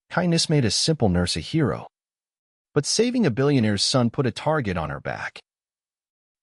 Kindness made a simple nurse a hero. But saving a billionaire's son put a target on her back.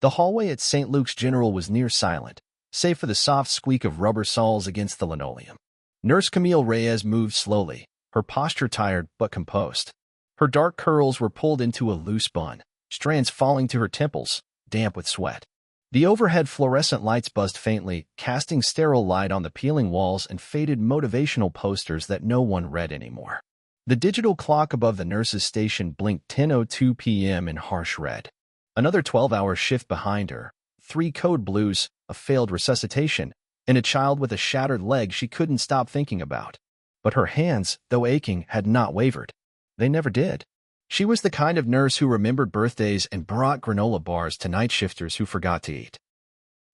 The hallway at St. Luke's General was near silent, save for the soft squeak of rubber soles against the linoleum. Nurse Camille Reyes moved slowly, her posture tired but composed. Her dark curls were pulled into a loose bun, strands falling to her temples, damp with sweat. The overhead fluorescent lights buzzed faintly, casting sterile light on the peeling walls and faded motivational posters that no one read anymore. The digital clock above the nurse's station blinked 10:02 p.m. in harsh red. Another 12-hour shift behind her, 3 code blues, a failed resuscitation, and a child with a shattered leg she couldn't stop thinking about. But her hands, though aching, had not wavered. They never did. She was the kind of nurse who remembered birthdays and brought granola bars to night shifters who forgot to eat.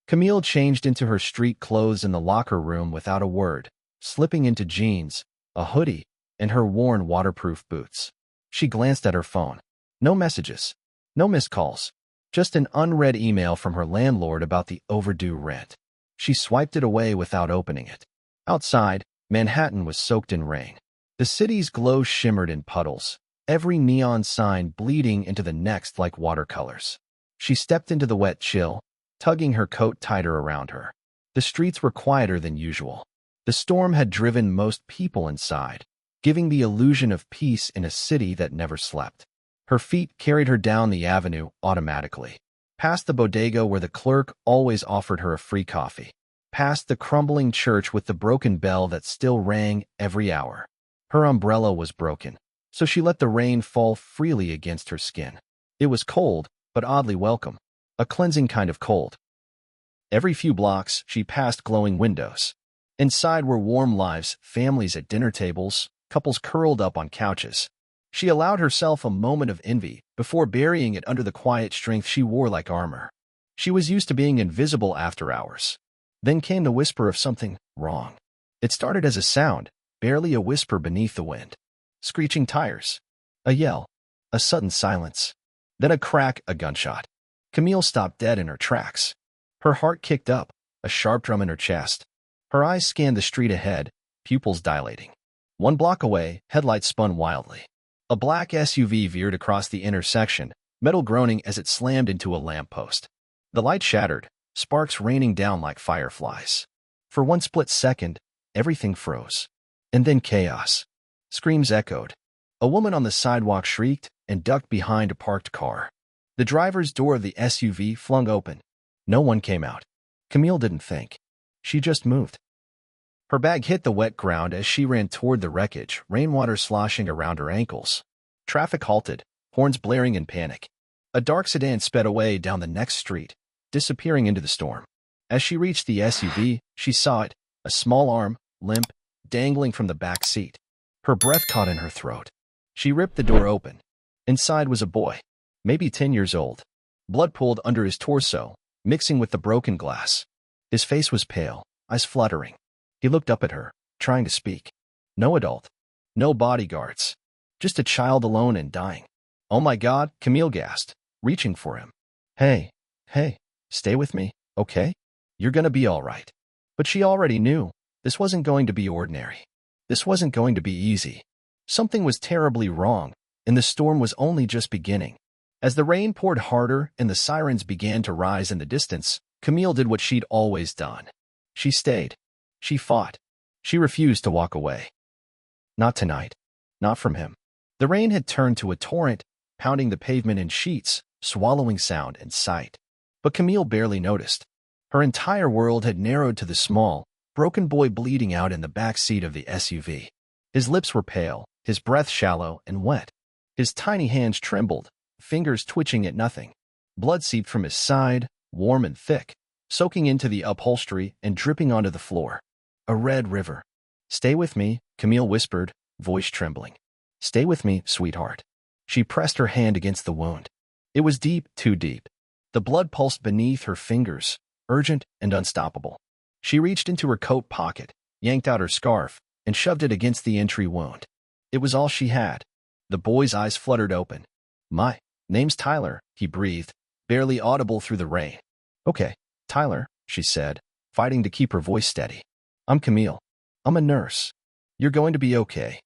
Camille changed into her street clothes in the locker room without a word, slipping into jeans, a hoodie, and her worn waterproof boots. She glanced at her phone. No messages. No missed calls. Just an unread email from her landlord about the overdue rent. She swiped it away without opening it. Outside, Manhattan was soaked in rain. The city's glow shimmered in puddles, every neon sign bleeding into the next like watercolors. She stepped into the wet chill, tugging her coat tighter around her. The streets were quieter than usual. The storm had driven most people inside, giving the illusion of peace in a city that never slept. Her feet carried her down the avenue automatically, past the bodega where the clerk always offered her a free coffee, past the crumbling church with the broken bell that still rang every hour. Her umbrella was broken, so she let the rain fall freely against her skin. It was cold, but oddly welcome, a cleansing kind of cold. Every few blocks, she passed glowing windows. Inside were warm lives, families at dinner tables, couples curled up on couches. She allowed herself a moment of envy before burying it under the quiet strength she wore like armor. She was used to being invisible after hours. Then came the whisper of something wrong. It started as a sound, barely a whisper beneath the wind. Screeching tires. A yell. A sudden silence. Then a crack, a gunshot. Camille stopped dead in her tracks. Her heart kicked up, a sharp drum in her chest. Her eyes scanned the street ahead, pupils dilating. 1 block away, headlights spun wildly. A black SUV veered across the intersection, metal groaning as it slammed into a lamppost. The light shattered, sparks raining down like fireflies. For 1 split second, everything froze. And then chaos. Screams echoed. A woman on the sidewalk shrieked and ducked behind a parked car. The driver's door of the SUV flung open. No one came out. Camille didn't think. She just moved. Her bag hit the wet ground as she ran toward the wreckage, rainwater sloshing around her ankles. Traffic halted, horns blaring in panic. A dark sedan sped away down the next street, disappearing into the storm. As she reached the SUV, she saw it, a small arm, limp, dangling from the back seat. Her breath caught in her throat. She ripped the door open. Inside was a boy, maybe 10 years old. Blood pooled under his torso, mixing with the broken glass. His face was pale, eyes fluttering. He looked up at her, trying to speak. No adult. No bodyguards. Just a child alone and dying. Oh my God, Camille gasped, reaching for him. Hey, stay with me, okay? You're gonna be all right. But she already knew. This wasn't going to be ordinary. This wasn't going to be easy. Something was terribly wrong, and the storm was only just beginning. As the rain poured harder and the sirens began to rise in the distance, Camille did what she'd always done. She stayed. She fought. She refused to walk away. Not tonight. Not from him. The rain had turned to a torrent, pounding the pavement in sheets, swallowing sound and sight. But Camille barely noticed. Her entire world had narrowed to the small, broken boy bleeding out in the back seat of the SUV. His lips were pale, his breath shallow and wet. His tiny hands trembled, fingers twitching at nothing. Blood seeped from his side, warm and thick, soaking into the upholstery and dripping onto the floor. A red river. Stay with me, Camille whispered, voice trembling. Stay with me, sweetheart. She pressed her hand against the wound. It was deep, too deep. The blood pulsed beneath her fingers, urgent and unstoppable. She reached into her coat pocket, yanked out her scarf, and shoved it against the entry wound. It was all she had. The boy's eyes fluttered open. My name's Tyler, he breathed, barely audible through the rain. Okay, Tyler, she said, fighting to keep her voice steady. I'm Camille. I'm a nurse. You're going to be okay.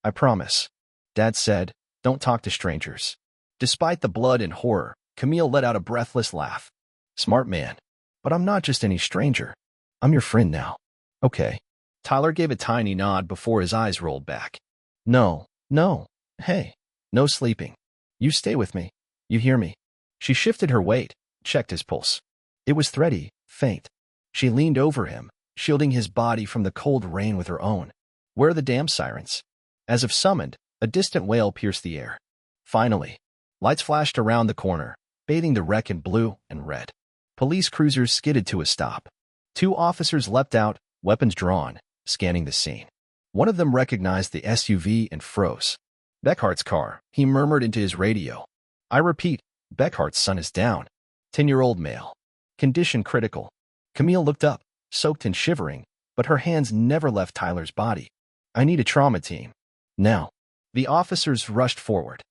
I promise. Dad said, don't talk to strangers. Despite the blood and horror, Camille let out a breathless laugh. Smart man. But I'm not just any stranger. I'm your friend now. Okay. Tyler gave a tiny nod before his eyes rolled back. No, no. Hey, no sleeping. You stay with me. You hear me? She shifted her weight, checked his pulse. It was thready, faint. She leaned over him, shielding his body from the cold rain with her own. Where are the damn sirens? As if summoned, a distant wail pierced the air. Finally, lights flashed around the corner, bathing the wreck in blue and red. Police cruisers skidded to a stop. 2 officers leapt out, weapons drawn, scanning the scene. One of them recognized the SUV and froze. Beckhart's car, he murmured into his radio. I repeat, Beckhart's son is down. 10-year-old male. Condition critical. Camille looked up, soaked and shivering, but her hands never left Tyler's body. I need a trauma team. Now. The officers rushed forward.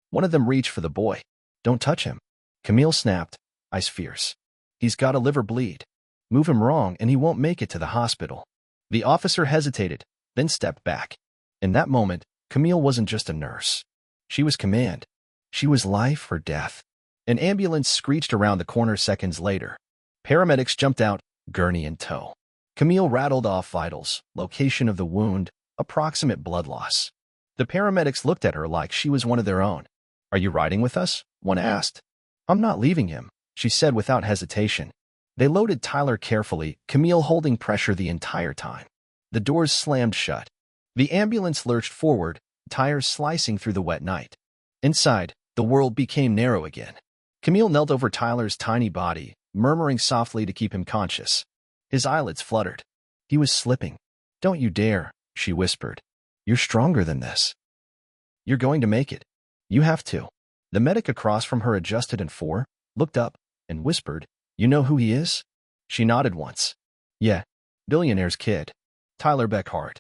One of them reached for the boy. Don't touch him. Camille snapped, ice fierce. He's got a liver bleed. Move him wrong and he won't make it to the hospital. The officer hesitated, then stepped back. In that moment, Camille wasn't just a nurse. She was command. She was life or death. An ambulance screeched around the corner seconds later. Paramedics jumped out, gurney in tow. Camille rattled off vitals, location of the wound, approximate blood loss. The paramedics looked at her like she was one of their own. Are you riding with us? One asked. I'm not leaving him, she said without hesitation. They loaded Tyler carefully, Camille holding pressure the entire time. The doors slammed shut. The ambulance lurched forward, tires slicing through the wet night. Inside, the world became narrow again. Camille knelt over Tyler's tiny body, murmuring softly to keep him conscious. His eyelids fluttered. He was slipping. Don't you dare, she whispered. You're stronger than this. You're going to make it. You have to. The medic across from her adjusted and looked up, and whispered, You know who he is? She nodded once. Yeah, Billionaire's kid. Tyler Beckhart.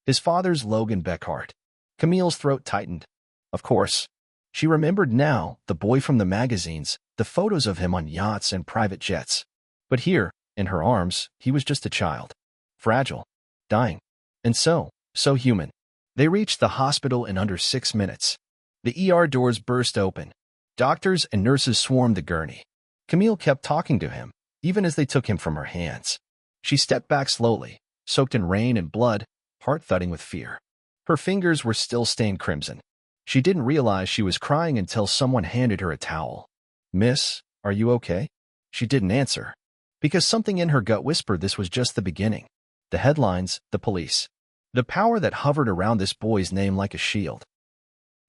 His father's Logan Beckhart. Camille's throat tightened. Of course. She remembered now, the boy from the magazines, the photos of him on yachts and private jets. But here, in her arms, he was just a child. Fragile. Dying. And so human. They reached the hospital in under 6 minutes. The ER doors burst open. Doctors and nurses swarmed the gurney. Camille kept talking to him, even as they took him from her hands. She stepped back slowly, soaked in rain and blood, heart thudding with fear. Her fingers were still stained crimson. She didn't realize she was crying until someone handed her a towel. Miss, are you okay? She didn't answer, because something in her gut whispered this was just the beginning. The headlines, the police. The power that hovered around this boy's name like a shield.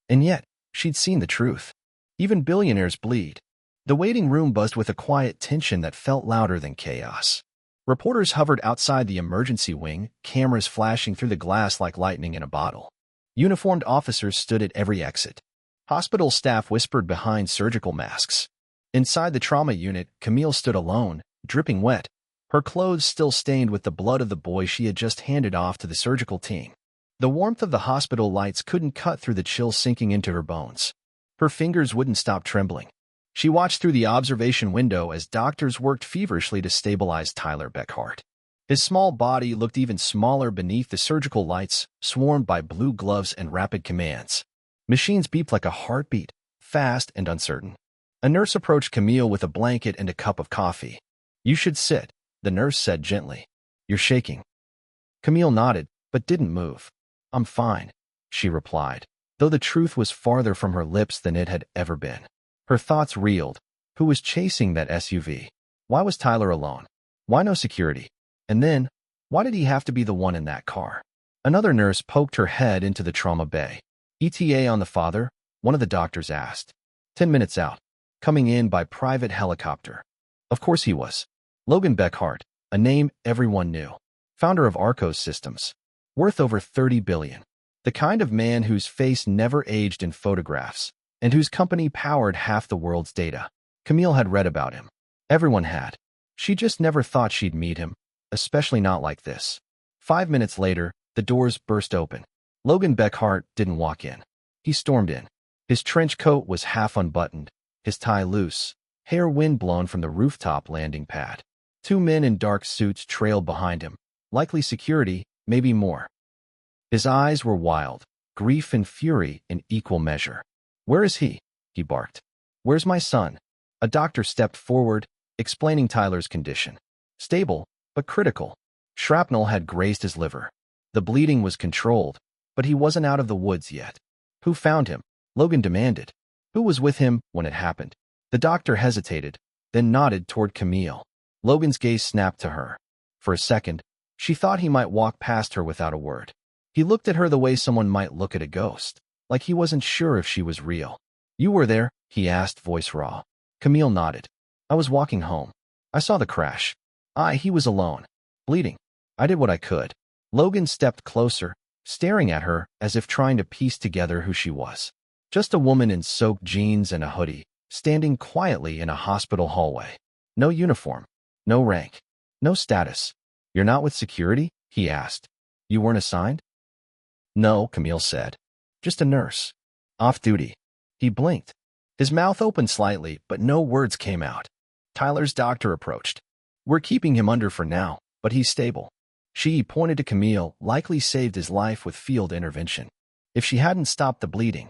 And yet, she'd seen the truth. Even billionaires bleed. The waiting room buzzed with a quiet tension that felt louder than chaos. Reporters hovered outside the emergency wing, cameras flashing through the glass like lightning in a bottle. Uniformed officers stood at every exit. Hospital staff whispered behind surgical masks. Inside the trauma unit, Camille stood alone, dripping wet, her clothes still stained with the blood of the boy she had just handed off to the surgical team. The warmth of the hospital lights couldn't cut through the chill sinking into her bones. Her fingers wouldn't stop trembling. She watched through the observation window as doctors worked feverishly to stabilize Tyler Beckhart. His small body looked even smaller beneath the surgical lights, swarmed by blue gloves and rapid commands. Machines beeped like a heartbeat, fast and uncertain. A nurse approached Camille with a blanket and a cup of coffee. You should sit, the nurse said gently. You're shaking. Camille nodded, but didn't move. I'm fine, she replied, though the truth was farther from her lips than it had ever been. Her thoughts reeled. Who was chasing that SUV? Why was Tyler alone? Why no security? And then, why did he have to be the one in that car? Another nurse poked her head into the trauma bay. ETA on the father? One of the doctors asked. 10 minutes out. Coming in by private helicopter. Of course he was. Logan Beckhart, a name everyone knew. Founder of Arcos Systems. Worth over $30 billion. The kind of man whose face never aged in photographs, and whose company powered half the world's data. Camille had read about him. Everyone had. She just never thought she'd meet him, especially not like this. 5 minutes later, the doors burst open. Logan Beckhart didn't walk in. He stormed in. His trench coat was half unbuttoned, his tie loose, hair wind-blown from the rooftop landing pad. 2 men in dark suits trailed behind him, likely security, maybe more. His eyes were wild, grief and fury in equal measure. "Where is he?" he barked. "Where's my son?" A doctor stepped forward, explaining Tyler's condition. Stable, but critical. Shrapnel had grazed his liver. The bleeding was controlled, but he wasn't out of the woods yet. "Who found him?" Logan demanded. "Who was with him when it happened?" The doctor hesitated, then nodded toward Camille. Logan's gaze snapped to her. For a second, she thought he might walk past her without a word. He looked at her the way someone might look at a ghost, like he wasn't sure if she was real. "You were there?" he asked, voice raw. Camille nodded. "I was walking home. I saw the crash. He was alone, bleeding. I did what I could." Logan stepped closer, staring at her as if trying to piece together who she was. Just a woman in soaked jeans and a hoodie, standing quietly in a hospital hallway. No uniform, no rank, no status. "You're not with security?" he asked. "You weren't assigned?" "No," Camille said. "Just a nurse. Off duty." He blinked. His mouth opened slightly, but no words came out. Tyler's doctor approached. "We're keeping him under for now, but he's stable." She pointed to Camille, likely saved his life with field intervention. If she hadn't stopped the bleeding.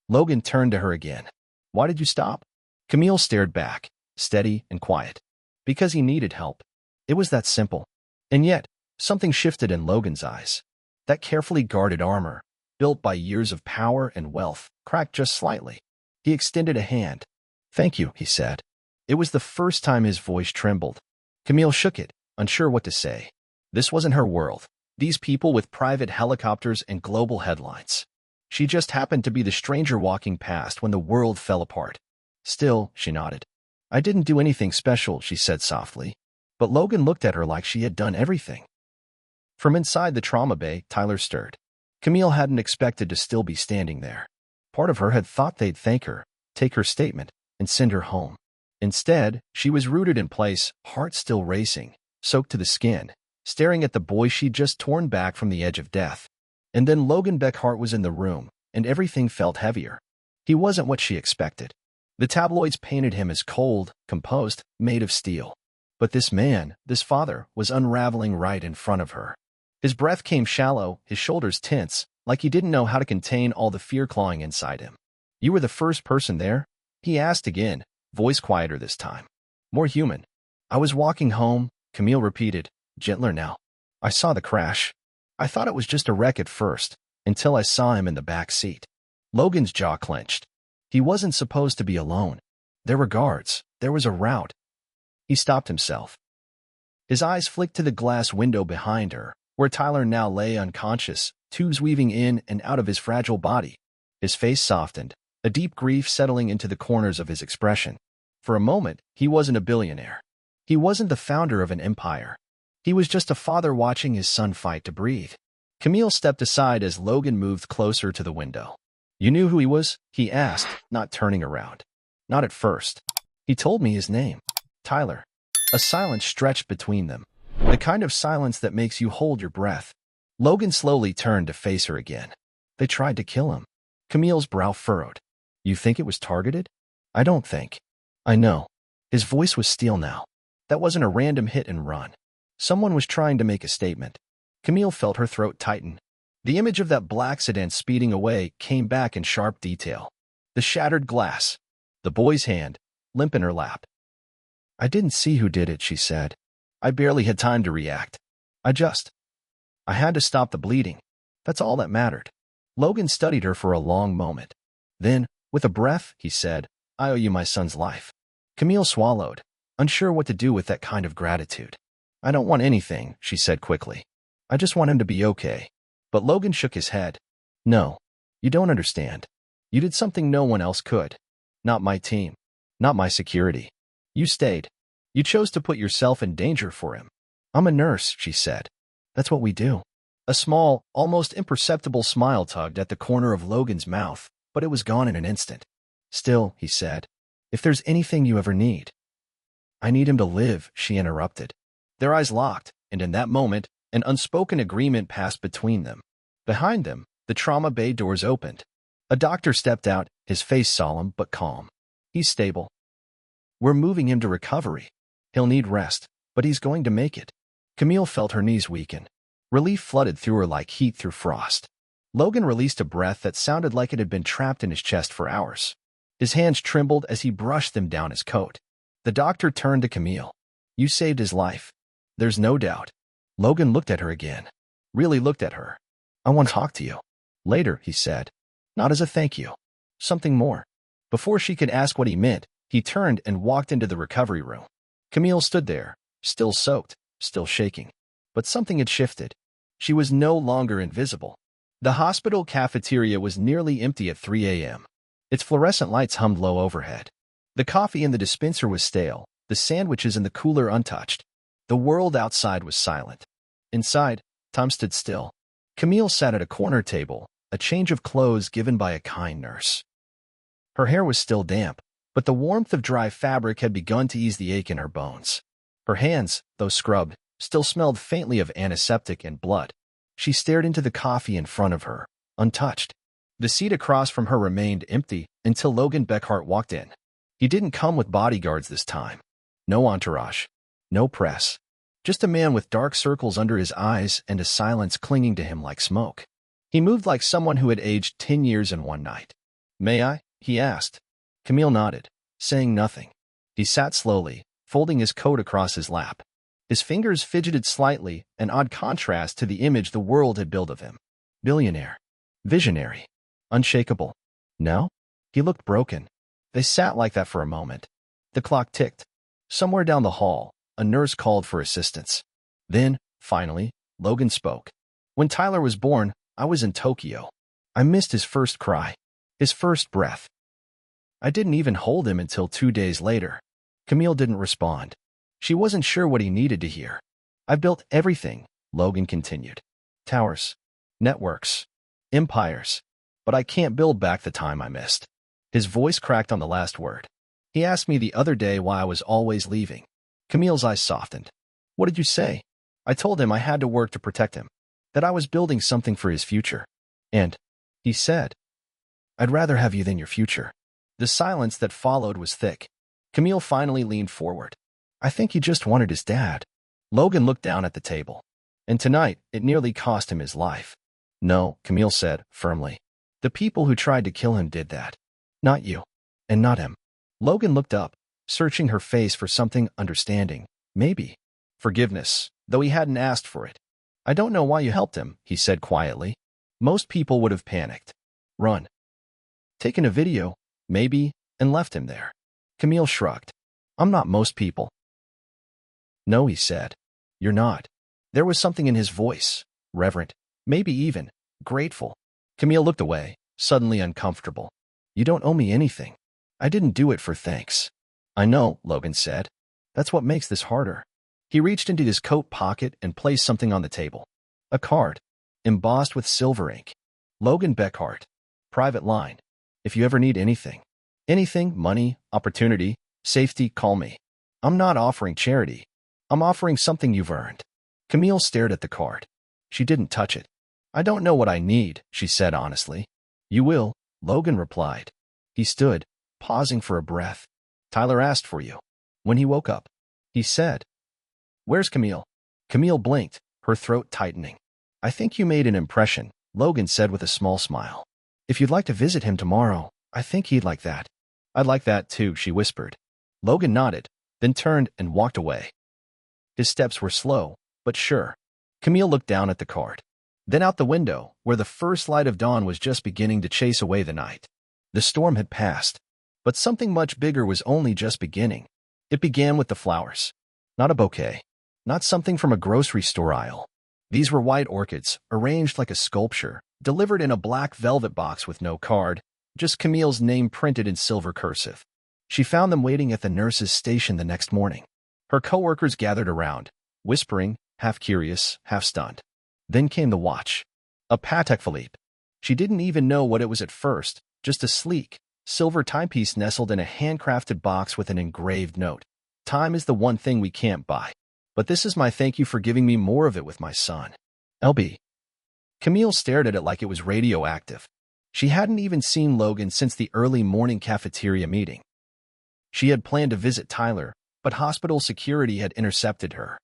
Logan turned to her again. "Why did you stop?" Camille stared back, steady and quiet. "Because he needed help." It was that simple. And yet, something shifted in Logan's eyes. That carefully guarded armor, built by years of power and wealth, cracked just slightly. He extended a hand. "Thank you," he said. It was the first time his voice trembled. Camille shook it, unsure what to say. This wasn't her world. These people with private helicopters and global headlines. She just happened to be the stranger walking past when the world fell apart. Still, she nodded. "I didn't do anything special," she said softly. But Logan looked at her like she had done everything. From inside the trauma bay, Tyler stirred. Camille hadn't expected to still be standing there. Part of her had thought they'd thank her, take her statement, and send her home. Instead, she was rooted in place, heart still racing, soaked to the skin, staring at the boy she'd just torn back from the edge of death. And then Logan Beckhart was in the room, and everything felt heavier. He wasn't what she expected. The tabloids painted him as cold, composed, made of steel. But this man, this father, was unraveling right in front of her. His breath came shallow, his shoulders tense, like he didn't know how to contain all the fear clawing inside him. "You were the first person there?" he asked again, voice quieter this time. More human. "I was walking home," Camille repeated, gentler now. "I saw the crash. I thought it was just a wreck at first, until I saw him in the back seat." Logan's jaw clenched. He wasn't supposed to be alone. There were guards. There was a route. He stopped himself. His eyes flicked to the glass window behind her, where Tyler now lay unconscious, tubes weaving in and out of his fragile body. His face softened, a deep grief settling into the corners of his expression. For a moment, he wasn't a billionaire. He wasn't the founder of an empire. He was just a father watching his son fight to breathe. Camille stepped aside as Logan moved closer to the window. "You knew who he was?" he asked, not turning around. "Not at first. He told me his name. Tyler." A silence stretched between them, the kind of silence that makes you hold your breath. Logan slowly turned to face her again. "They tried to kill him." Camille's brow furrowed. "You think it was targeted?" "I don't think. I know." His voice was steel now. That wasn't a random hit and run. Someone was trying to make a statement. Camille felt her throat tighten. The image of that black sedan speeding away came back in sharp detail. The shattered glass. The boy's hand, limp in her lap. "I didn't see who did it," she said. "I barely had time to react. I had to stop the bleeding. That's all that mattered." Logan studied her for a long moment. Then, with a breath, he said, "I owe you my son's life." Camille swallowed, unsure what to do with that kind of gratitude. "I don't want anything," she said quickly. "I just want him to be okay." But Logan shook his head. "No, you don't understand. You did something no one else could. Not my team. Not my security. You stayed. You chose to put yourself in danger for him." "I'm a nurse," she said. "That's what we do." A small, almost imperceptible smile tugged at the corner of Logan's mouth, but it was gone in an instant. "Still," he said, "if there's anything you ever need." "I need him to live," she interrupted. Their eyes locked, and in that moment, an unspoken agreement passed between them. Behind them, the trauma bay doors opened. A doctor stepped out, his face solemn but calm. "He's stable. We're moving him to recovery. He'll need rest, but he's going to make it." Camille felt her knees weaken. Relief flooded through her like heat through frost. Logan released a breath that sounded like it had been trapped in his chest for hours. His hands trembled as he brushed them down his coat. The doctor turned to Camille. You saved his life. There's no doubt. Logan looked at her again. Really looked at her. I want to talk to you. Later, he said. Not as a thank you. Something more. Before she could ask what he meant, he turned and walked into the recovery room. Camille stood there, still soaked, still shaking. But something had shifted. She was no longer invisible. The hospital cafeteria was nearly empty at 3 a.m. Its fluorescent lights hummed low overhead. The coffee in the dispenser was stale, the sandwiches in the cooler untouched. The world outside was silent. Inside, time stood still. Camille sat at a corner table, a change of clothes given by a kind nurse. Her hair was still damp, but the warmth of dry fabric had begun to ease the ache in her bones. Her hands, though scrubbed, still smelled faintly of antiseptic and blood. She stared into the coffee in front of her, untouched. The seat across from her remained empty until Logan Beckhart walked in. He didn't come with bodyguards this time. No entourage. No press. Just a man with dark circles under his eyes and a silence clinging to him like smoke. He moved like someone who had aged 10 years in one night. May I? He asked. Camille nodded, saying nothing. He sat slowly, folding his coat across his lap. His fingers fidgeted slightly, an odd contrast to the image the world had built of him. Billionaire. Visionary. Unshakable. No? He looked broken. They sat like that for a moment. The clock ticked. Somewhere down the hall, a nurse called for assistance. Then, finally, Logan spoke. When Tyler was born, I was in Tokyo. I missed his first cry. His first breath. I didn't even hold him until 2 days later. Camille didn't respond. She wasn't sure what he needed to hear. I built everything, Logan continued. Towers. Networks. Empires. But I can't build back the time I missed. His voice cracked on the last word. He asked me the other day why I was always leaving. Camille's eyes softened. What did you say? I told him I had to work to protect him. That I was building something for his future. And, he said, I'd rather have you than your future. The silence that followed was thick. Camille finally leaned forward. I think he just wanted his dad. Logan looked down at the table. And tonight, it nearly cost him his life. No, Camille said, firmly. The people who tried to kill him did that. Not you. And not him. Logan looked up, searching her face for something understanding. Maybe. Forgiveness, though he hadn't asked for it. I don't know why you helped him, he said quietly. Most people would have panicked. Run. Taken a video, maybe, and left him there. Camille shrugged. I'm not most people. No, he said. You're not. There was something in his voice, reverent, maybe even grateful. Camille looked away, suddenly uncomfortable. You don't owe me anything. I didn't do it for thanks. I know, Logan said. That's what makes this harder. He reached into his coat pocket and placed something on the table. A card, embossed with silver ink. Logan Beckhart. Private line. If you ever need anything. Anything, money, opportunity, safety, call me. I'm not offering charity. I'm offering something you've earned. Camille stared at the card. She didn't touch it. I don't know what I need, she said honestly. You will, Logan replied. He stood, pausing for a breath. Tyler asked for you. When he woke up, he said. Where's Camille? Camille blinked, her throat tightening. I think you made an impression, Logan said with a small smile. If you'd like to visit him tomorrow, I think he'd like that. I'd like that too, she whispered. Logan nodded, then turned and walked away. His steps were slow, but sure. Camille looked down at the card. Then out the window, where the first light of dawn was just beginning to chase away the night. The storm had passed, but something much bigger was only just beginning. It began with the flowers. Not a bouquet. Not something from a grocery store aisle. These were white orchids, arranged like a sculpture, delivered in a black velvet box with no card, just Camille's name printed in silver cursive. She found them waiting at the nurse's station the next morning. Her coworkers gathered around, whispering, half curious, half stunned. Then came the watch. A Patek Philippe. She didn't even know what it was at first, just a sleek, silver timepiece nestled in a handcrafted box with an engraved note. Time is the one thing we can't buy. But this is my thank you for giving me more of it with my son. LB. Camille stared at it like it was radioactive. She hadn't even seen Logan since the early morning cafeteria meeting. She had planned to visit Tyler, but hospital security had intercepted her.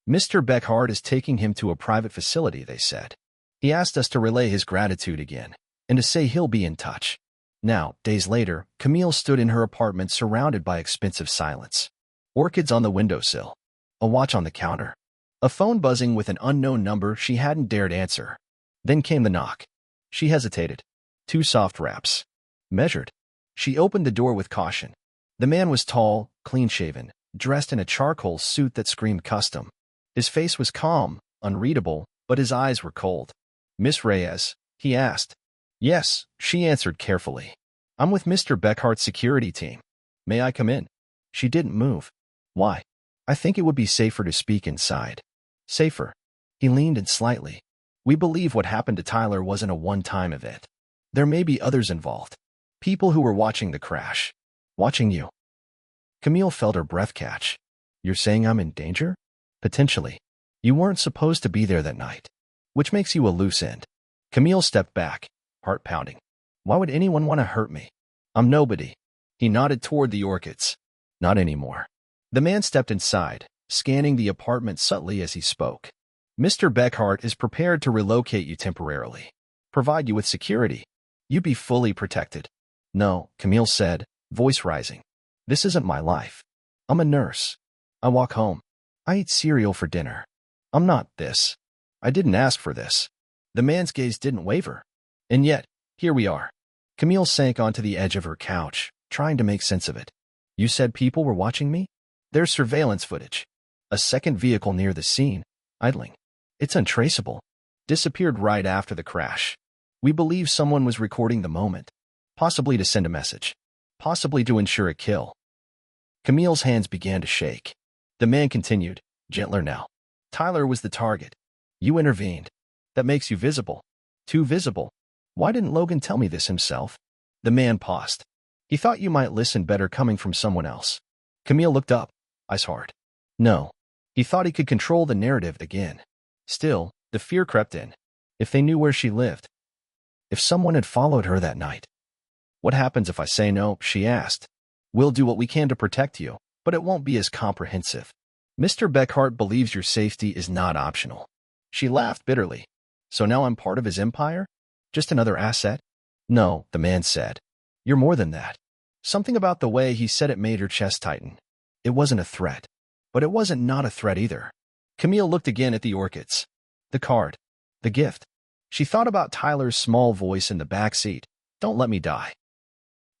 Mr. Beckhart is taking him to a private facility, they said. He asked us to relay his gratitude again, and to say he'll be in touch. Now, days later, Camille stood in her apartment surrounded by expensive silence. Orchids on the windowsill. A watch on the counter. A phone buzzing with an unknown number she hadn't dared answer. Then came the knock. She hesitated. 2 soft raps. Measured. She opened the door with caution. The man was tall, clean-shaven, dressed in a charcoal suit that screamed custom. His face was calm, unreadable, but his eyes were cold. "Miss Reyes?" he asked. "Yes," she answered carefully. "I'm with Mr. Beckhart's security team. May I come in?" She didn't move. "Why?" "I think it would be safer to speak inside." "Safer?" He leaned in slightly. "We believe what happened to Tyler wasn't a one-time event. There may be others involved. People who were watching the crash. Watching you." Camille felt her breath catch. "You're saying I'm in danger?" "Potentially. You weren't supposed to be there that night. Which makes you a loose end." Camille stepped back, heart pounding. "Why would anyone want to hurt me? I'm nobody." He nodded toward the orchids. "Not anymore." The man stepped inside, scanning the apartment subtly as he spoke. "Mr. Beckhart is prepared to relocate you temporarily. Provide you with security. You'd be fully protected." "No," Camille said, voice rising. "This isn't my life. I'm a nurse. I walk home. I eat cereal for dinner. I'm not this. I didn't ask for this." The man's gaze didn't waver. "And yet, here we are." Camille sank onto the edge of her couch, trying to make sense of it. "You said people were watching me?" "There's surveillance footage. A second vehicle near the scene, idling. It's untraceable. Disappeared right after the crash. We believe someone was recording the moment, possibly to send a message, possibly to ensure a kill." Camille's hands began to shake. The man continued, gentler now. "Tyler was the target. You intervened. That makes you visible. Too visible. Why didn't Logan tell me this himself?" The man paused. "He thought you might listen better coming from someone else." Camille looked up, eyes hard. "No. He thought he could control the narrative again." Still, the fear crept in. If they knew where she lived? If someone had followed her that night? "What happens if I say no?" she asked. "We'll do what we can to protect you, but it won't be as comprehensive. Mr. Beckhart believes your safety is not optional." She laughed bitterly. "So now I'm part of his empire? Just another asset?" "No," the man said. "You're more than that." Something about the way he said it made her chest tighten. It wasn't a threat, but it wasn't not a threat either. Camille looked again at the orchids. The card. The gift. She thought about Tyler's small voice in the back seat. "Don't let me die."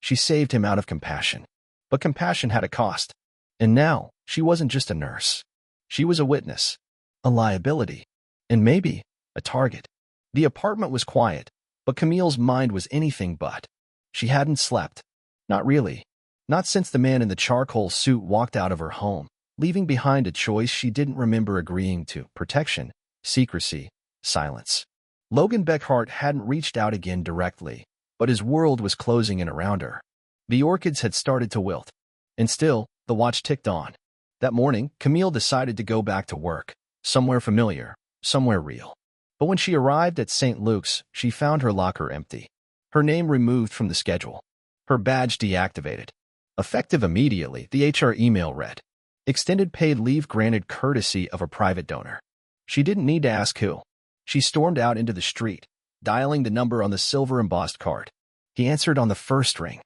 She saved him out of compassion. But compassion had a cost. And now, she wasn't just a nurse. She was a witness. A liability. And maybe a target. The apartment was quiet, but Camille's mind was anything but. She hadn't slept. Not really. Not since the man in the charcoal suit walked out of her home, leaving behind a choice she didn't remember agreeing to: protection, secrecy, silence. Logan Beckhart hadn't reached out again directly, but his world was closing in around her. The orchids had started to wilt. And still, the watch ticked on. That morning, Camille decided to go back to work. Somewhere familiar, somewhere real. But when she arrived at St. Luke's, she found her locker empty. Her name removed from the schedule. Her badge deactivated. Effective immediately, the HR email read, "Extended paid leave granted courtesy of a private donor." She didn't need to ask who. She stormed out into the street, dialing the number on the silver-embossed card. He answered on the first ring.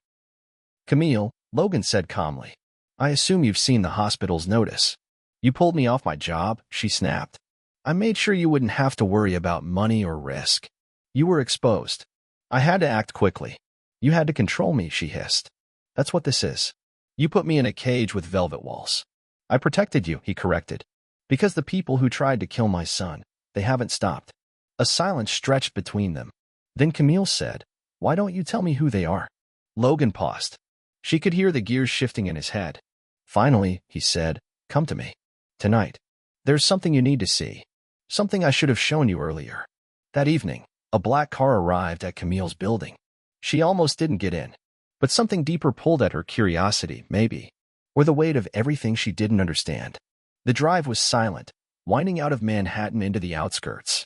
"Camille," Logan said calmly. "I assume you've seen the hospital's notice." "You pulled me off my job," she snapped. "I made sure you wouldn't have to worry about money or risk. You were exposed. I had to act quickly. You had to control me," she hissed. "That's what this is. You put me in a cage with velvet walls." "I protected you," he corrected. "Because the people who tried to kill my son, they haven't stopped." A silence stretched between them. Then Camille said, "Why don't you tell me who they are?" Logan paused. She could hear the gears shifting in his head. "Finally," he said, "come to me. Tonight. There's something you need to see. Something I should have shown you earlier." That evening, a black car arrived at Camille's building. She almost didn't get in. But something deeper pulled at her: curiosity, maybe. Or the weight of everything she didn't understand. The drive was silent, winding out of Manhattan into the outskirts.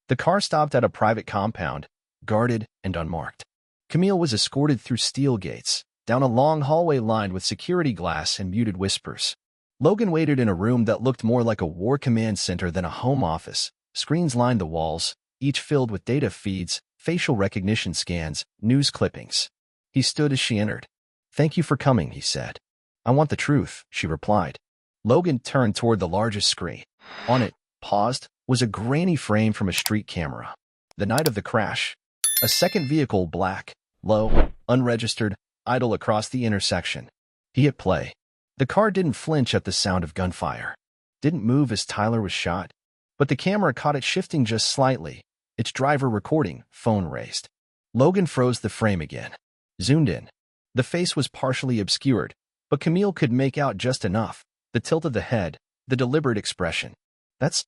The car stopped at a private compound, guarded and unmarked. Camille was escorted through steel gates, down a long hallway lined with security glass and muted whispers. Logan waited in a room that looked more like a war command center than a home office. Screens lined the walls, each filled with data feeds, facial recognition scans, news clippings. He stood as she entered. "Thank you for coming," he said. "I want the truth," she replied. Logan turned toward the largest screen. On it, paused, was a grainy frame from a street camera. The night of the crash. A second vehicle, black, low, unregistered, idle across the intersection. He hit play. The car didn't flinch at the sound of gunfire. Didn't move as Tyler was shot. But the camera caught it shifting just slightly. Its driver recording, phone raised. Logan froze the frame again. Zoomed in. The face was partially obscured, but Camille could make out just enough. The tilt of the head, the deliberate expression. "That's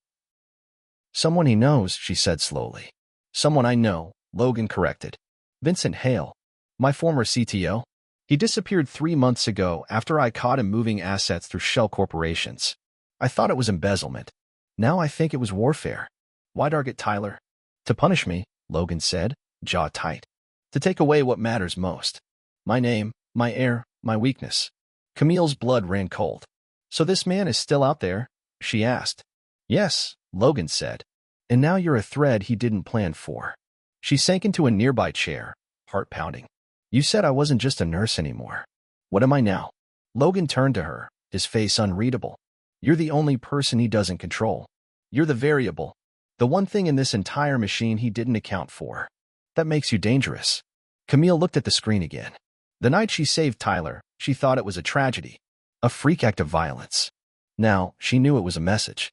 someone he knows," she said slowly. "Someone I know," Logan corrected. "Vincent Hale, my former CTO. He disappeared 3 months ago after I caught him moving assets through shell corporations. I thought it was embezzlement. Now I think it was warfare. Why target Tyler?" "To punish me," Logan said, jaw tight. "To take away what matters most. My name, my heir, my weakness." Camille's blood ran cold. "So this man is still out there?" she asked. "Yes," Logan said. "And now you're a thread he didn't plan for." She sank into a nearby chair, heart pounding. "You said I wasn't just a nurse anymore. What am I now?" Logan turned to her, his face unreadable. "You're the only person he doesn't control. You're the variable. The one thing in this entire machine he didn't account for. That makes you dangerous." Camille looked at the screen again. The night she saved Tyler, she thought it was a tragedy. A freak act of violence. Now, she knew it was a message.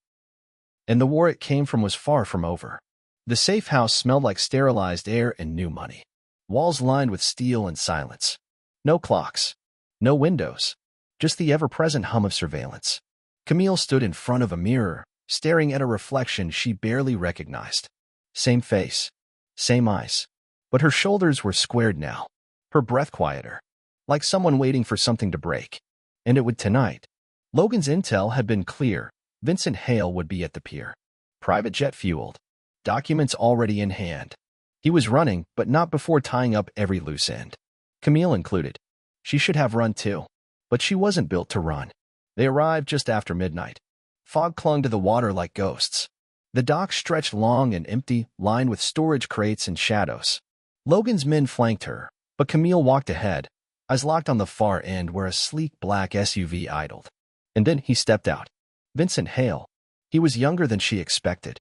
And the war it came from was far from over. The safe house smelled like sterilized air and new money. Walls lined with steel and silence. No clocks. No windows. Just the ever-present hum of surveillance. Camille stood in front of a mirror, staring at a reflection she barely recognized. Same face. Same eyes. But her shoulders were squared now. Her breath quieter. Like someone waiting for something to break. And it would tonight. Logan's intel had been clear. Vincent Hale would be at the pier. Private jet fueled. Documents already in hand. He was running, but not before tying up every loose end. Camille included. She should have run too. But she wasn't built to run. They arrived just after midnight. Fog clung to the water like ghosts. The dock stretched long and empty, lined with storage crates and shadows. Logan's men flanked her, but Camille walked ahead, eyes locked on the far end where a sleek black SUV idled. And then he stepped out. Vincent Hale. He was younger than she expected.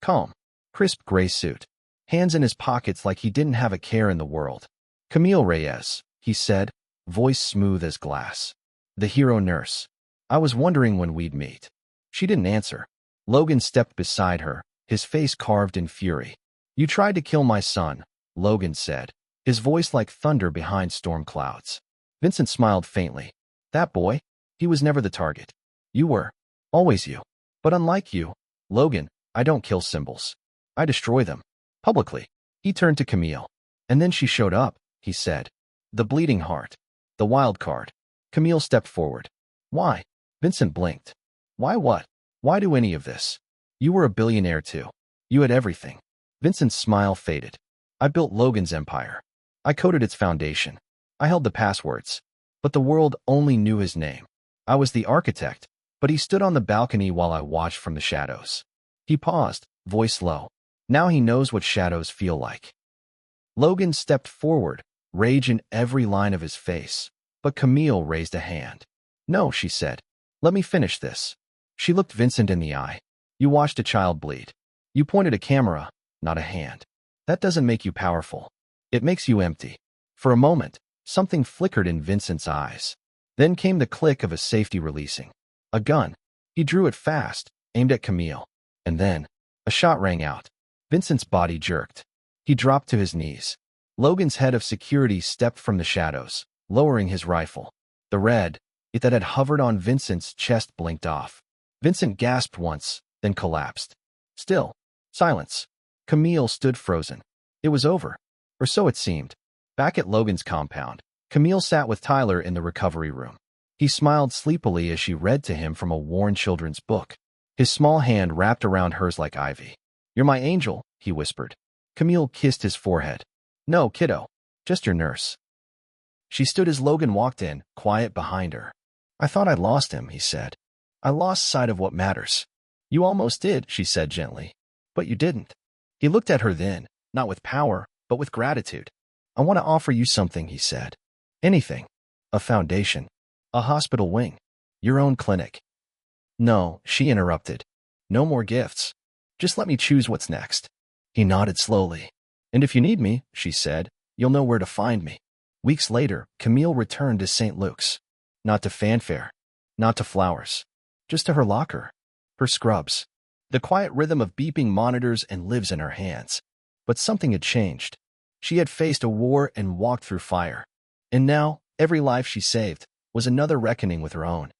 Calm, crisp gray suit. Hands in his pockets like he didn't have a care in the world. "Camille Reyes," he said, voice smooth as glass. "The hero nurse. I was wondering when we'd meet." She didn't answer. Logan stepped beside her, his face carved in fury. "You tried to kill my son," Logan said, his voice like thunder behind storm clouds. Vincent smiled faintly. "That boy? He was never the target. You were. Always you. But unlike you, Logan, I don't kill symbols. I destroy them. Publicly." He turned to Camille. "And then she showed up," he said. "The bleeding heart. The wild card." Camille stepped forward. "Why?" Vincent blinked. "Why what? Why do any of this? You were a billionaire too. You had everything." Vincent's smile faded. "I built Logan's empire. I coded its foundation. I held the passwords. But the world only knew his name. I was the architect, but he stood on the balcony while I watched from the shadows." He paused, voice low. "Now he knows what shadows feel like." Logan stepped forward, rage in every line of his face, but Camille raised a hand. "No," she said. "Let me finish this." She looked Vincent in the eye. "You watched a child bleed. You pointed a camera, not a hand. That doesn't make you powerful. It makes you empty." For a moment, something flickered in Vincent's eyes. Then came the click of a safety releasing. A gun. He drew it fast, aimed at Camille. And then, a shot rang out. Vincent's body jerked. He dropped to his knees. Logan's head of security stepped from the shadows, lowering his rifle. The red, it that had hovered on Vincent's chest blinked off. Vincent gasped once, then collapsed. Still, silence. Camille stood frozen. It was over. Or so it seemed. Back at Logan's compound, Camille sat with Tyler in the recovery room. He smiled sleepily as she read to him from a worn children's book. His small hand wrapped around hers like ivy. "You're my angel," he whispered. Camille kissed his forehead. "No, kiddo. Just your nurse." She stood as Logan walked in, quiet behind her. "I thought I'd lost him," he said. "I lost sight of what matters." "You almost did," she said gently. "But you didn't." He looked at her then, not with power, but with gratitude. I want to offer you something, he said. Anything. A foundation. A hospital wing. Your own clinic. No, she interrupted. No more gifts. Just let me choose what's next. He nodded slowly. And if you need me, she said, you'll know where to find me. Weeks later, Camille returned to St. Luke's. Not to fanfare. Not to flowers. Just to her locker. Her scrubs. The quiet rhythm of beeping monitors and lives in her hands. But something had changed. She had faced a war and walked through fire. And now, every life she saved was another reckoning with her own.